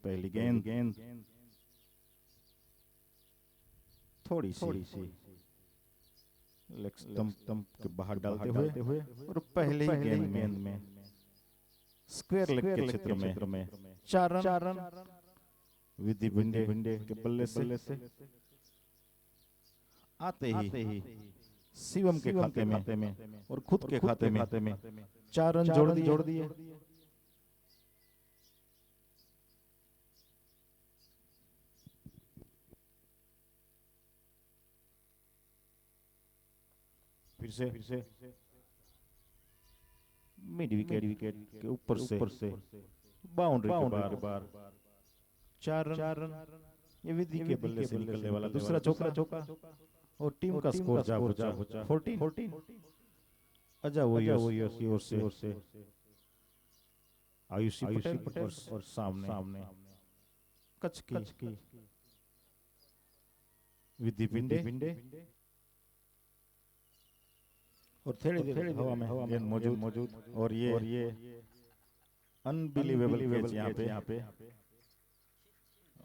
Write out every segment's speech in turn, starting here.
पहली गेंद थोड़ी सी लेग स्टंप के बाहर डालते हुए और पहले ही गेंद में स्क्वायर लेग के क्षेत्र में 4 रन विधि भिंडे के बल्ले से आते ही शिवम के खाते में और खुद के खाते में 4 रन जोड़ दिए। फिर से मिड विकेट के ऊपर से बाउंड्री के बार 4 रन। ये विधि के बल्ले से निकलने वाला दूसरा चौका और टीम का स्कोर जा पहुंचा 14। अजा वही ओर से आयुषी पटेल और सामने कच की विधि भिंडे और थोड़ी देर हवा में गेंद मौजूद और ये अनबिलीवेबल कैच यहाँ पे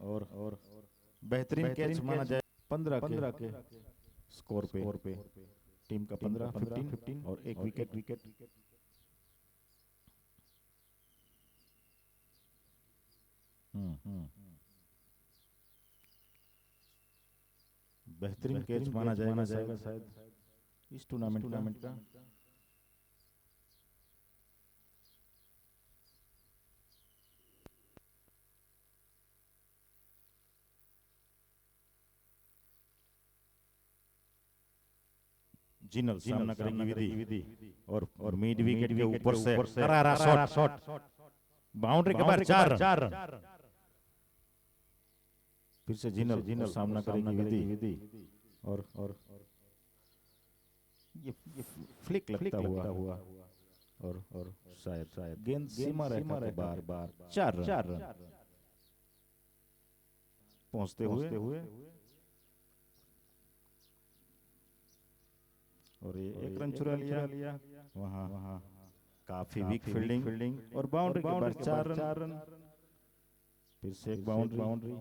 और बेहतरीन कैच माना जाए 15 के स्कोर पे टीम का 15 और एक विकेट। बेहतरीन कैच माना जाएगा शायद इस टूर्नामेंट का। जिनल सामना करेंगी विधि और मिड विकेट के ऊपर से करारा शॉट बाउंड्री के बाहर 4 रन। फिर से जिनल सामना करेंगी विधि और ये फ्लिक लगता हुआ और शायद गेंद सीमा रेखा के बाहर 4 रन पहुंचते हुए और ये 1 रन चुरा लिया वहां काफी वीक फील्डिंग और बाउंड्री के बाहर 4 रन। फिर से एक बाउंड्री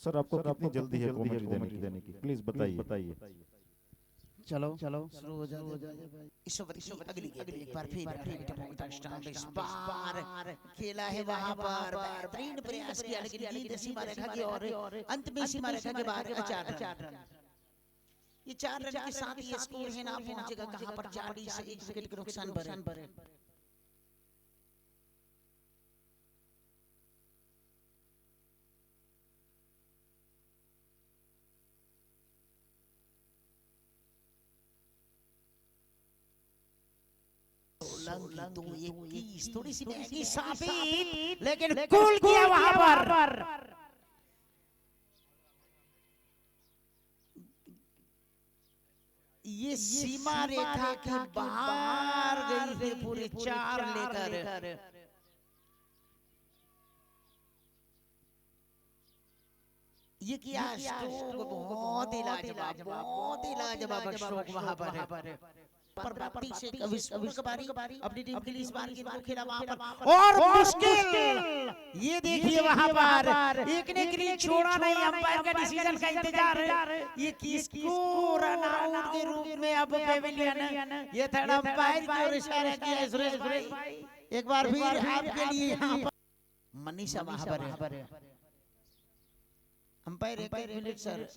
सर आपको कितनी जल्दी है कमेंट देने की प्लीज बताइए। चलो शुरू हो जाए। ईश्वर अगली गेंद एक बार फिर इस बार खेला है वहां पर बेहतरीन प्रयास किया लेकिन गेंद सीमा रेखा के और अंत में सीमा रेखा के बाहर 4 रन। ये 4 रन के साथ ये स्कोर है ना पहुंचेगा कहां पर 40 से 1 विकेट के नुकसान पर। तो 21 थोड़ी सी महंगी साबित लेकिन गोल किया वहां पर। ये सीमा रेखा के बाहर गई है पूरे 4 लेकर। ये किया स्ट्रोक बहुत ही लाजवाब स्ट्रोक वहां पर प्रवृत्ति से कभी अपनी टीम के लिए इस बार गेंद को खेला वहां पर और मुश्किल ये देखिए वहां पर एक ने ग्रीन छोड़ा नहीं अंपायर का डिसीजन का इंतजार है। ये किसको रन आउट के रूप में अब पेविलियन ये थर्ड अंपायर की ओर इशारा किया सुरेश भाई। एक बार फिर आपके लिए यहां पर मनीषा वहां पर है अंपायर 1 मिनट सर।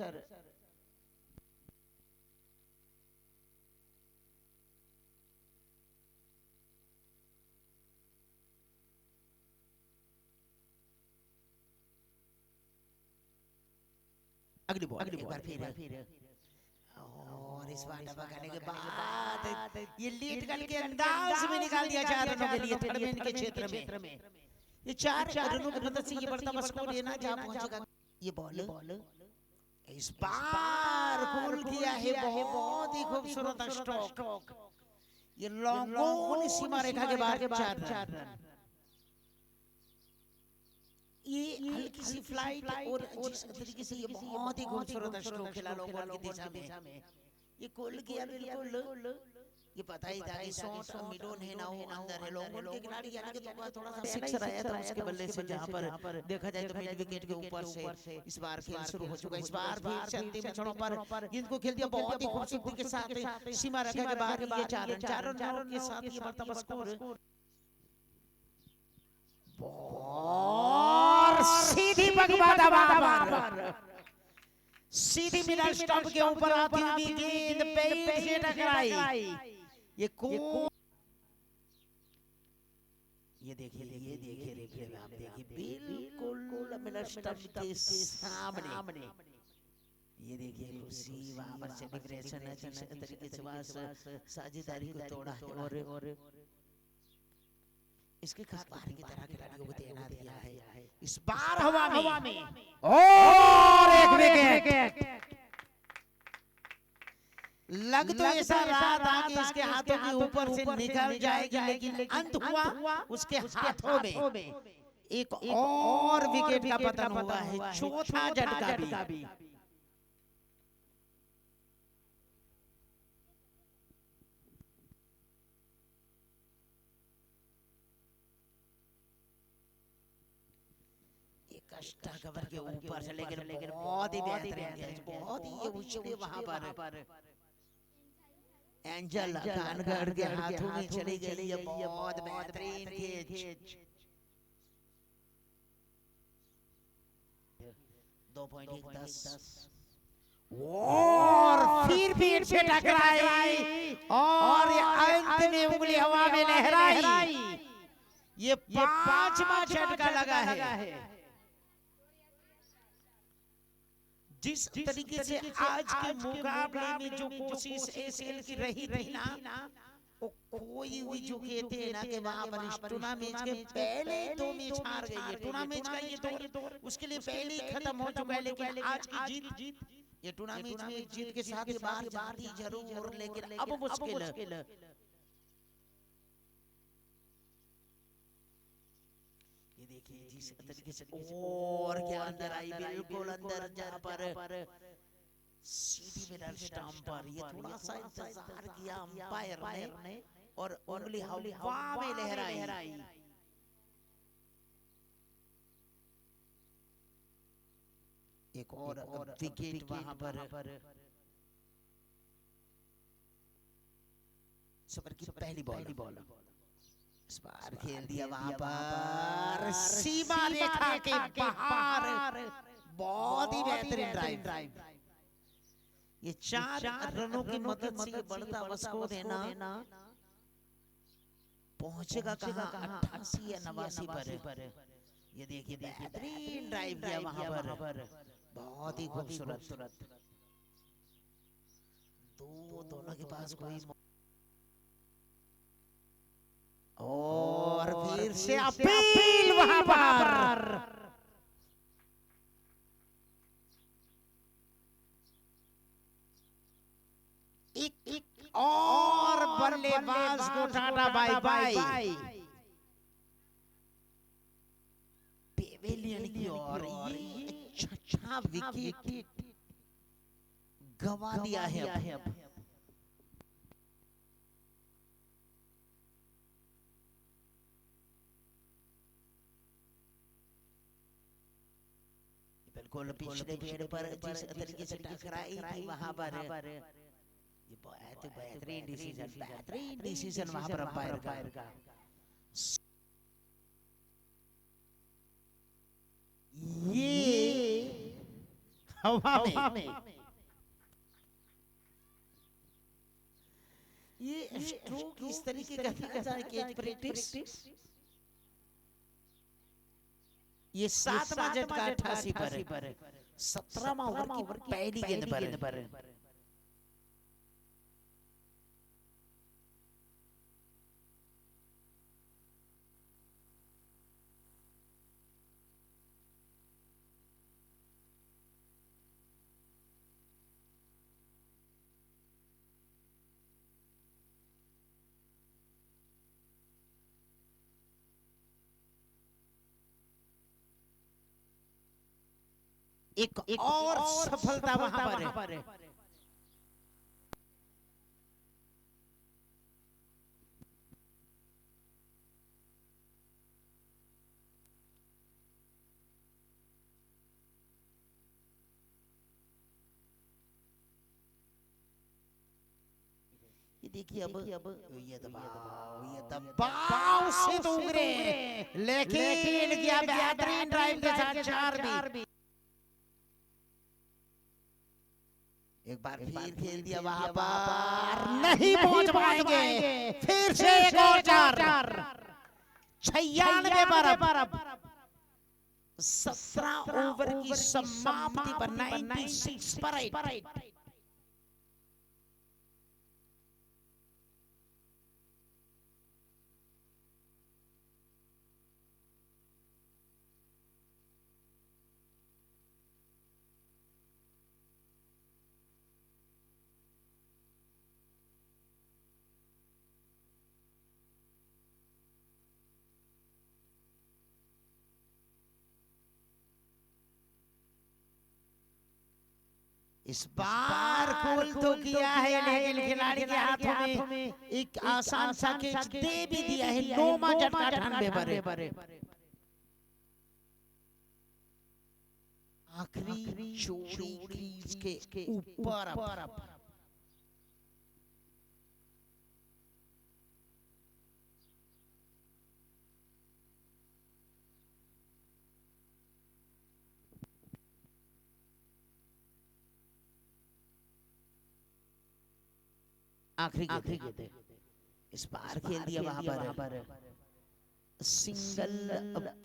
अगली बॉल एक बार फिर और इस बार दबाने के बाद ये लीड गल के अंदाज में निकाल दिया 4 रनों के लिए थर्ड मैन के क्षेत्र में। ये 4 रनों की मदद से ये बढ़ता स्कोर लेना जहां पहुंचेगा। ये बॉल इस बार गोल किया है बहुत ही खूबसूरत स्ट्रोक। ये लॉन्ग ऑन सीमा रेखा के बाहर 4 रन। ये हल्की सी फ्लाइट और जिस तरीके से ये बहुत ही खूबसूरत स्ट्रोक खेला लॉन्ग बॉल की दिशा में ये कुल किया बिल्कुल। ये पता ही था कि शॉट मिडोन है ना वो अंदर है लॉन्ग बॉल के खिलाड़ी यानी कि थोड़ा सा सिक्सर आया था उसके बल्ले से जहां पर देखा जाए तो मिड विकेट के ऊपर से इस बार खेल शुरू हो चुका है। इस बार फिर से अंतिम क्षणों पर गेंद को खेल दिया बहुत ही खूबसूरती के साथ सीमा रेखा के बाहर ये 4 रन के साथ ये मरतबा स्कोर और सीधी भगवा दबा सीधी मिडल स्टंप के ऊपर आती हुई गेंद पेड़ से टकराई। ये देखिए रिप्ले में आप देखिए बिल्कुल मिडल स्टंप के सामने ये देखिए खुशी वहां पर सेलिब्रेशन है जिस तरीके से बस साझेदारी को तोड़ा है और इसके खास बाहर की तरह खिलाड़ियों को तैनात किया है इस बार हवा में और एक विकेट लग तो ऐसा रहा था कि इसके हाथों के ऊपर से निकल जाएगी लेकिन अंत हुआ उसके हाथों में एक और विकेट का पतन हुआ है चौथा झटका भी। कष्टा कवर के ऊपर से लेकिन बहुत ही बेहतरीन कैच बहुत ही ऊंचे वहां पर एंजल कानगढ़ के हाथों में चली गई ये बहुत बेहतरीन कैच 2.10 और फिर पेड़ से टकराई और अंत में उंगली हवा में लहराई। ये 5वां झटका लगा है। जिस तरीके से आज के मुकाबले में जो कोशिश एसएल की रही थी ना वो कोई भी जो कहते हैं ना कि वहां पर इस टूर्नामेंट के पहले 2 मैच हार गई है। टूर्नामेंट का ये दौर उसके लिए पहले ही खत्म हो चुका है लेकिन आज की जीत ये टूर्नामेंट में जीत के साथ बाहर जाती जरूर लेकिन अब मुश्किल है। ये देखिए जिस तरीके से और क्या अंदर आई बिल्कुल अंदर जहां पर सीधी मिडल स्टंप पर ये थोड़ा सा इंतजार किया अंपायर ने और उंगली हवा में लहराई। एक और विकेट वहां पर सुपर की पहली बॉल इस बार खेल दिया वहां पर सीमा रेखा के बाहर बहुत ही बेहतरीन ड्राइव। ये 4 रनों की मदद से बढ़ता हुआ स्कोर है ना पहुंचेगा कहां 88 या 89 पर। ये देखिए बेहतरीन ड्राइव किया वहां पर बहुत ही खूबसूरत दोनों के पास कोई और फिर से अपील वहां पर एक और बल्लेबाज को टाटा बाय बाय पेवेलियन की ओर ये अच्छा विकेट गवा दिया है अब। बिल्कुल पिछले पेड़ पर जिस तरीके से टकराई थी वहां पर ये बहुत बेहतरीन डिसीजन वहां पर अंपायर का। ये हवा में ये स्ट्रोक इस तरीके का था कि प्रैक्टिस ये 7वां झटका 88 पर 17वां ओवर की पहली गेंद पर एक और सफलता वहां पर है। ये देखिए अब ये दबाव से तो उगरे, लेकिन क्या बेहतरीन ड्राइव के साथ 4 भी। एक बार फिर खेल दिया वहां पर, नहीं पहुंच पाएंगे, फिर से एक और 4। 96 पर 17 ओवर की समाप्ति पर 96 पर 8। इस बार खोल तो किया है, लेकिन खिलाड़ी के हाथों में एक आसान सा कैच दे भी दिया है। 9वां झटका 98 पर। आखिरी चोरी क्रीज के ऊपर आखिरी गेंद इस बार खेल दिया वहां पर, सिंगल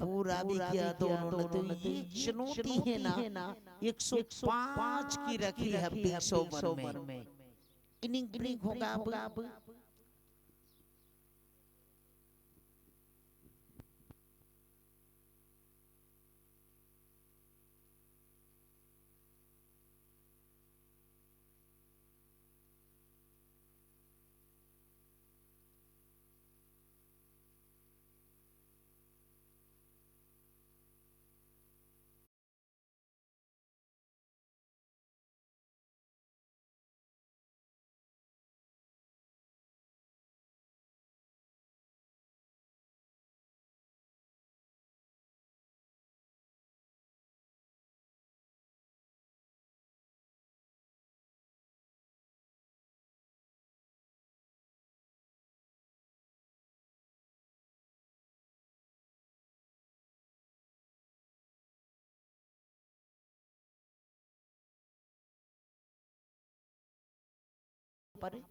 पूरा भी किया दोनों ने। तो ये चुनौती है ना 105 की रखी है 20 ओवर में। इनिंग ब्रेक होगा अब।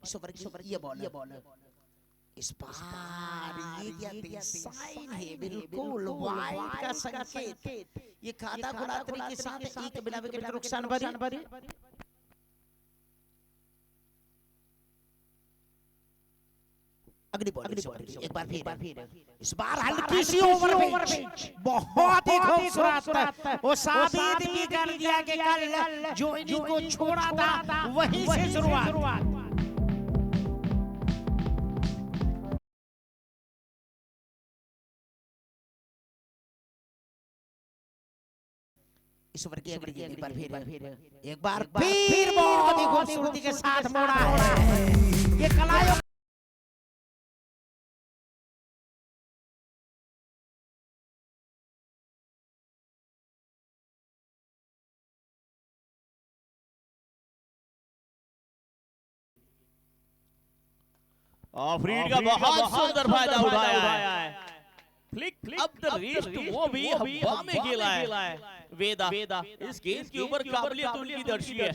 इस ओवर की ये बॉल इस बार ये क्या साइन है, बिल्कुल वाइड का संकेत। ये खाता खुला तरीके के साथ एक बिना विकेट का नुकसान भरी। अगली बॉल एक बार फिर इस बार हल्की सी ओवर पिच, बहुत ही खूबसूरत। वो साबित भी कर दिया कि कल जो इनिंग को छोड़ा था वहीं से शुरुआत। इस ओवर की अगली गेंद एक बार फिर बहुत ही खूबसूरती के साथ मोड़ा है ये कलायों। ऑफरीड का बहुत सुंदर फायदा उठाया है। फ्लिक अप द रिस्ट, वो भी हवा में खेला है वेदा। इस गेंद के ऊपर काबिलियत उनकी दर्शी है।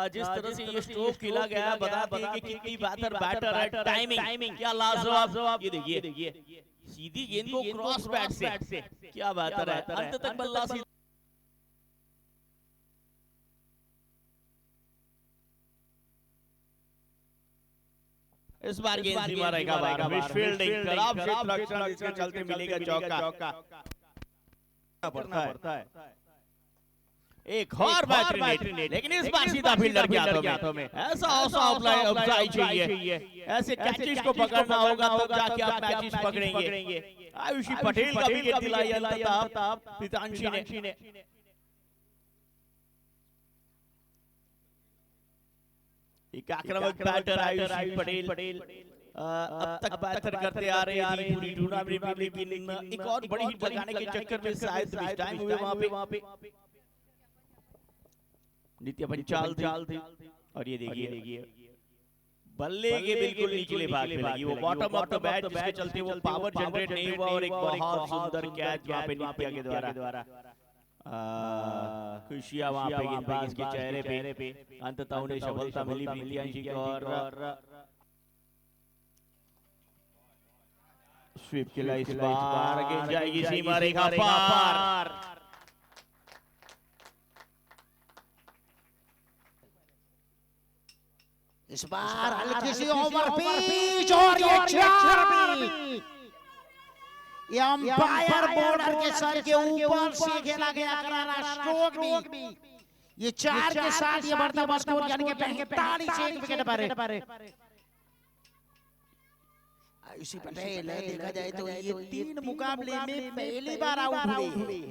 जिस तरह से ये स्ट्रोक खेला गया, बताते हैं कि कितनी बेहतर बैटर है। टाइमिंग क्या लाजवाब। ये देखिए सीधी गेंद को क्रॉस बैट से क्या बेहतर है, अंत तक बल्ला सीधा। इस बार गेंद सीमा रहेगा बार मिडफील्डिंग खराब लक्षण, इसके चलते मिलेगा चौका। पड़ता है एक और बैटरी नेट, लेकिन इस बार सीधा फील्डर के हाथों में। ऐसा ऑफसाइड चाहिए, ऐसे कैचेस को पकड़ना होगा तब जाके आप मैचेस पकड़ेंगे। आयुषी पटेल का विकेट दिलाया पितांशी ने। एक आक्रामक बैटर आयुषी पटेल अब तक बैटर करते आ रहे हैं पूरी टूर्नामेंट में, लेकिन एक और बड़ी हिट लगाने के चक्कर में शायद मिस टाइम हुए वहां पे। नित्य पंचाल थी और ये देखिए बल्ले के बिल्कुल निचले भाग में लगी, वो बॉटम ऑफ द बैट जिसके चलते वो पावर जनरेट नहीं हुआ और एक बहुत सुंदर कैच वहां पे नित्या के द्वारा खुशियां वहां पे गेंदबाज के चेहरे पे। अंततः उन्हें सफलता मिली नित्यांशी को और स्वीप के लिए इस बार गेंद जाएगी सीमा रेखा पार। इस बार हल्की सी ओवर पिच और ये 4 भी ये अंपायर बॉर्डर के सर के ऊपर से खेला गया करारा स्ट्रोक भी। ये 4 के साथ ये बढ़ता बस स्कोर यानी कि 45 विकेट पर आयुषी पटेल देखा जाए तो ये 3 मुकाबले में पहली बार आउट हुए हैं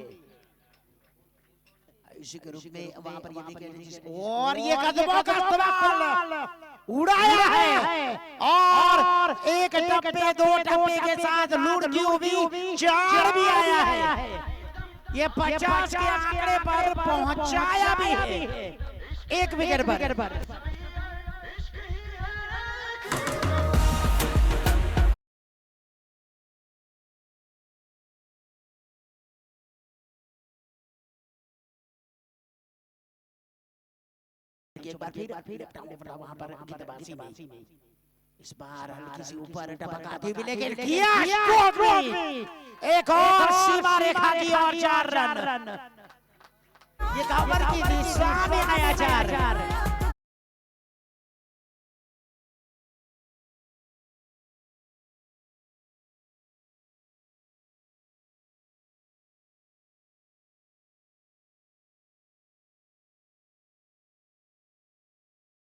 आयुषी के रूप में। वहां पर ये विकेट और ये कदमों का इस्तेमाल उड़ाया है और एक टप्पे 2 टप्पे के साथ लुढ़की हुई 4 भी आया है। ये 50 के आंकड़े पर पहुंचाया भी है 1 विकेट पर। एक बार फिर वहां पर गेंदबाजी में इस बार हल्की सी ऊपर टपकाती हुई लेकिन किया स्ट्रोक भी। एक और सीमा रेखा की और 4 रन। ये कवर की दिशा में आया 4।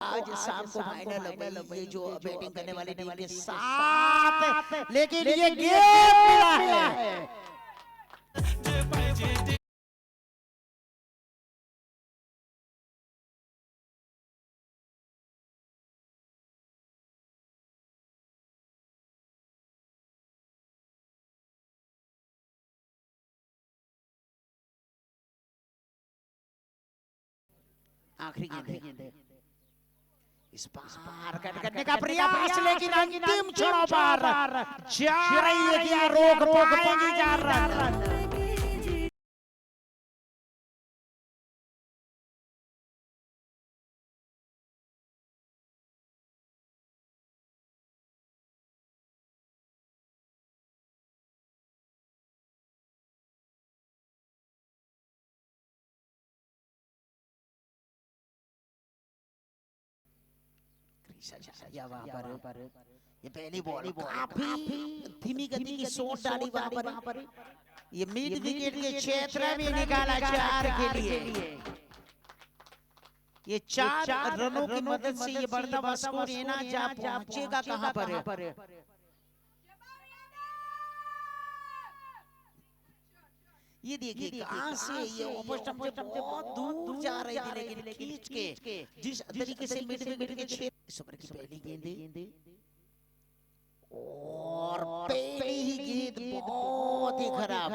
आज शाम को फाइनल में जो बैटिंग करने वाली टीम के साथ लेकिन ये गेम मिला है। आखिरी गेंद है इस बार कट करने का प्रयास लेकिन अंतिम क्षणों पर जा रही है क्या रोक पाएंगी 4 रन। वहां पर ये पहली बॉल काफी धीमी गति की शॉट डाली वहां पर ये मिड विकेट के क्षेत्र में निकाला 4 के लिए। ये 4 रनों की मदद से ये बढ़ता हुआ स्कोर ये ना जा पहुंचेगा कहां पर। ये देखिए कहां से ये ओपन बहुत दूर जा रही थी लेकिन खींच के जिस तरीके से मिड विकेट के क्षेत्र इस ओवर की पहली गेंद और पहली ही गेंद बहुत ही खराब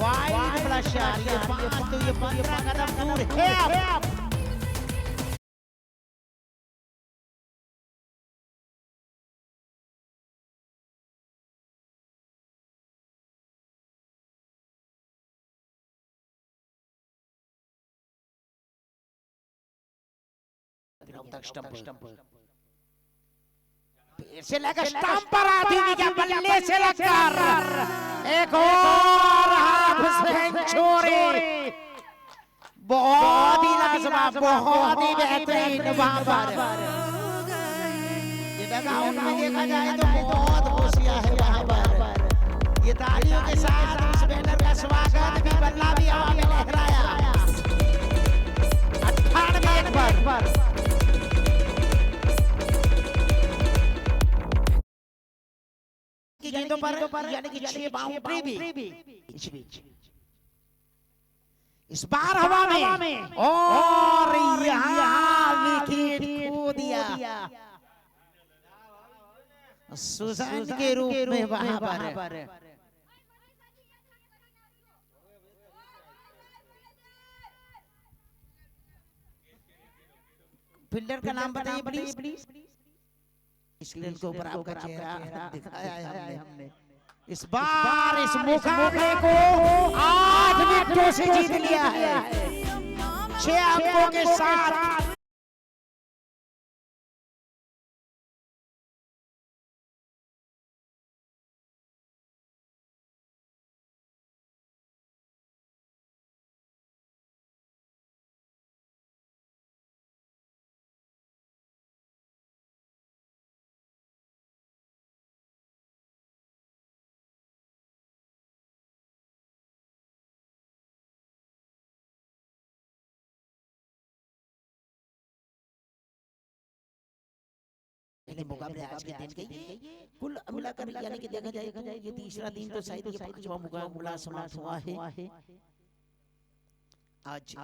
वाइड बड़ा शॉट। ये 5 तो ये 15 कदम दूर है। से लगा स्टंप पर आती हुई क्या बल्ले से लगकर एक और हाफ सेंचुरी। बहुत ही लाजवाब बहुत ही बेहतरीन वहां पर ये डगआउट में देखा जाए तो बहुत खुशियां है वहां पर। ये तालियों के साथ इस बैनर का स्वागत भी बल्ला भी हवा में लहराया 98 एक बार गेंदों पर यानी कि 6 बाउंड्री भी इस बार हवा में और यहाँ विकेट खो दिया सुजान के रूप में वहां पर। फील्डर का नाम बताइए प्लीज। स्क्रीन के ऊपर आपका चेहरा दिखाया है हमने। इस बार इस मुकाबले को 8 विकेटों से जीत लिया है 6 अंकों के साथ। मुकाबले आज के दिन के ये कुल मिलाकर यानी कि देखा जाए तो ये तीसरा दिन तो शायद ये पांचवा मुकाबला समाप्त हुआ है आज।